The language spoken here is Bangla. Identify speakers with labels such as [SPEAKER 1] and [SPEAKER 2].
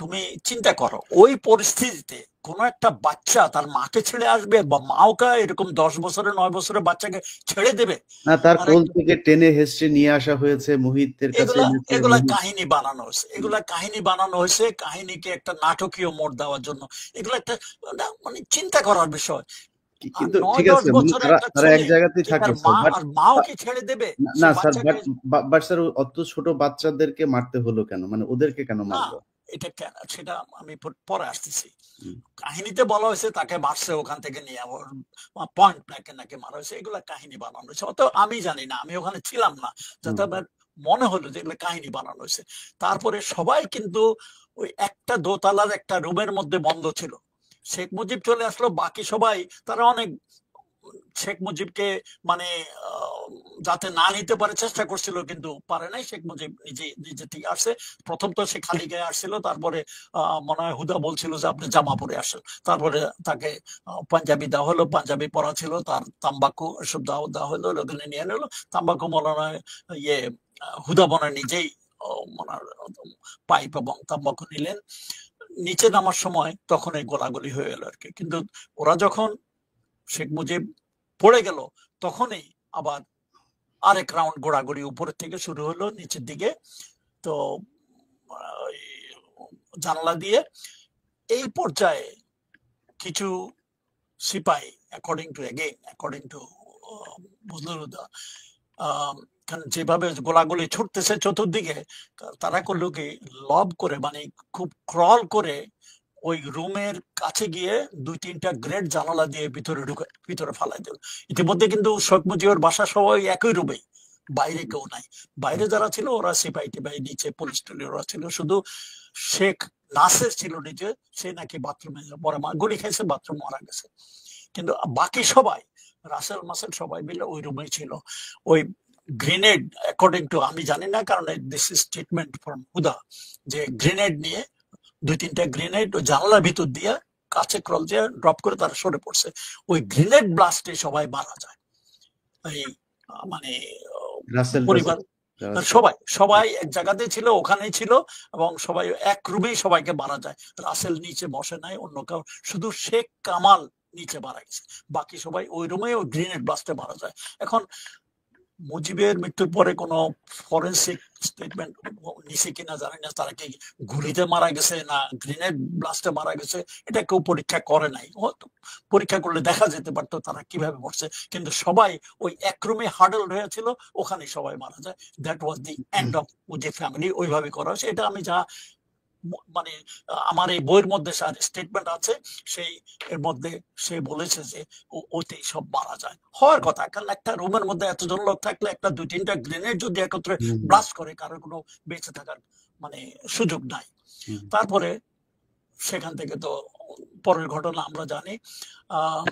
[SPEAKER 1] তুমি চিন্তা করো ওই পরিস্থিতিতে কোন একটা বাচ্চা তার মাকে ছেড়ে আসবে, বা মাওকা এরকম 10 বছরের 9 বছরের বাচ্চাকে ছেড়ে দেবে?
[SPEAKER 2] না, তার
[SPEAKER 1] আর
[SPEAKER 2] কোল থেকে টেনে হেসড়ে নিয়ে আসা হয়েছে, মুহিতের কাছে
[SPEAKER 1] এগুলা
[SPEAKER 2] এনেছে,
[SPEAKER 1] এগুলা
[SPEAKER 2] মুহিত।
[SPEAKER 1] কাহিনী বানানো হয়েছে, এগুলা কাহিনী বানানো হয়েছে কাহিনীকে একটা নাটকীয় মোড় দেওয়ার জন্য। এগুলো একটা মানে চিন্তা করার বিষয়। আর
[SPEAKER 2] কিন্তু
[SPEAKER 1] নয়
[SPEAKER 2] ঠিক
[SPEAKER 1] দশ
[SPEAKER 2] আছে, মানে
[SPEAKER 1] বছরের
[SPEAKER 2] তারা
[SPEAKER 1] একটা
[SPEAKER 2] তারা এক
[SPEAKER 1] ছেলে
[SPEAKER 2] জায়গাতেই
[SPEAKER 1] যে
[SPEAKER 2] থাকে
[SPEAKER 1] তার
[SPEAKER 2] স্যার,
[SPEAKER 1] মা
[SPEAKER 2] বাট
[SPEAKER 1] আর মাও কি ছেড়ে দেবে
[SPEAKER 2] না
[SPEAKER 1] সে
[SPEAKER 2] স্যার,
[SPEAKER 1] বাচ্চাকে?
[SPEAKER 2] বাট স্যার অত ছোট বাচ্চাদেরকে মারতে হলো কেন, মানে ওদেরকে কেন
[SPEAKER 1] না,
[SPEAKER 2] মারলো?
[SPEAKER 1] এটা কেন সেটা আমি পরে আসতেছি।
[SPEAKER 2] হুম,
[SPEAKER 1] কাহিনীতে বলা হয়েছে তাকে মারছে, ওখান থেকে নিয়ে পয়েন্ট ব্ল্যাঙ্কে নাকি মারা হয়েছে, এগুলা কাহিনী বানানো হয়েছে। অত আমি জানি না, আমি ওখানে ছিলাম না,
[SPEAKER 2] হুম,
[SPEAKER 1] যাতে আমার মনে হলো যে এগুলো কাহিনী বানানো হয়েছে। তারপরে সবাই কিন্তু ওই একটা দোতলার একটা রুমের মধ্যে বন্ধ ছিল। শেখ মুজিব চলে আসলো, বাকি সবাই তারা অনেক শেখ মুজিবকে মানে যাতে না নিতে পারে চেষ্টা করছিল, কিন্তু পারে নাই। শেখ মুজিব নিজে নিজে থেকে আসছে। প্রথম তো সে খালি গায়ে আসছিল, তারপরে মনে হয় হুদা বলছিল যে আপনি জামা পরে আসেন। তারপরে তাকে পাঞ্জাবি দেওয়া হলো, পাঞ্জাবি পরা ছিল, তার তাম্বাকু এসব দেওয়া হলো, ওখানে নিয়ে নিলো তাম্বাকু। মনে হয় ইয়ে হুদা মনে হয় নিজেই মনে হয় পাইপ এবং তাম্বাকু নিলেন। নিচে নামার সময় তখন এই গোলাগুলি হয়ে গেল আর কি। কিন্তু ওরা যখন শেখ মুজিব পড়ে গেল, তখনই আবার আরেক রাউন্ড গোড়াগড়ি উপরের থেকে শুরু হলো নিচের দিকে। তো জানলা দিয়ে এই পর্যায়ে কিছু সিপাহী, অ্যাকর্ডিং টু বুজলুদা, কারণ যেভাবে গোলাগুলি ছুটতেছে চতুর্দিকে, তারা করলো কি লব করে, মানে খুব ক্রল করে ওই রুমের কাছে গিয়ে 2-3টা গ্রেট জানালা দিয়ে ভিতরে ঢুকে ভিতরে ফালাই দিল। ইতিমধ্যে কিন্তু শেখ মুজিবের বাসা সবাই একই রুমে, বাইরে কেউ নাই। বাইরে যারা ছিল ওরা সিপাহী টিপাহী, নিচে পুলিশ টুলি ওরা ছিল, শুধু শেখ নাসের ছিল নিচে, সে নাকি বাথরুমে পরে গুলি খাইছে, বাথরুম মারা গেছে। কিন্তু বাকি সবাই, রাসেল মাসেল সবাই মিলে ওই রুমে ছিল। ওই গ্রেনেড, অ্যাকর্ডিং টু, আমি জানি না কারণ দিস ইজ স্টেটমেন্ট ফ্রম হুদা, যে গ্রেনেড নিয়ে 2-3টা গ্রেনেড ওই জানালার ভিতর দিয়ে কাছে ক্রল দিয়ে ড্রপ করে তারা সরে পড়ছে। ওই গ্রেনেড ব্লাস্টে সবাই মারা যায়। এই মানে
[SPEAKER 2] রাসেল
[SPEAKER 1] পরিবার,
[SPEAKER 2] টাসেল যাওয়া ছিল।
[SPEAKER 1] সবাই সবাই এক জায়গাতেই ছিল, ওখানেই ছিল, এবং সবাই এক রুমেই সবাইকে মারা যায়। রাসেল নিচে বসে নাই, অন্য কেউ, শুধু শেখ কামাল নিচে মারা গেছে। বাকি সবাই ওই রুমে ওই গ্রেনেড ব্লাস্টে মারা যায়। এখন মুজিবের মৃত্যুর পরে কোনো ফরেন্সিক স্টেটমেন্ট নিছে কিনা জানি না, তারা কি গুলিতে মারা গেছে না গ্রেনেড ব্লাস্টে মারা গেছে, এটা কেউ পরীক্ষা করে নাই। পরীক্ষা করলে দেখা যেতে পারতো তারা কিভাবে মরছে। কিন্তু সবাই ওই এক রুমে হার্ডল হয়েছিল, ওখানে সবাই মারা যায়। That was the end of Mujib family. ওইভাবে করা হয়েছে। এটা আমি যা মানে আমার এই বইয়ের মধ্যে স্টেটমেন্ট আছে, সেই এর মধ্যে সে বলেছে যে ওতেই সব মারা যায়। হওয়ার কথা, কারণ একটা রুমের মধ্যে এতজন লোক থাকলে একটা 2-3টা গ্রেনেড যদি একত্রে
[SPEAKER 2] হুম,
[SPEAKER 1] ব্লাস্ট করে, কারোর কোনো বেঁচে থাকার মানে সুযোগ নাই।
[SPEAKER 2] হুম,
[SPEAKER 1] তারপরে সেখান থেকে তো পরের ঘটনা আমরা জানি। আহ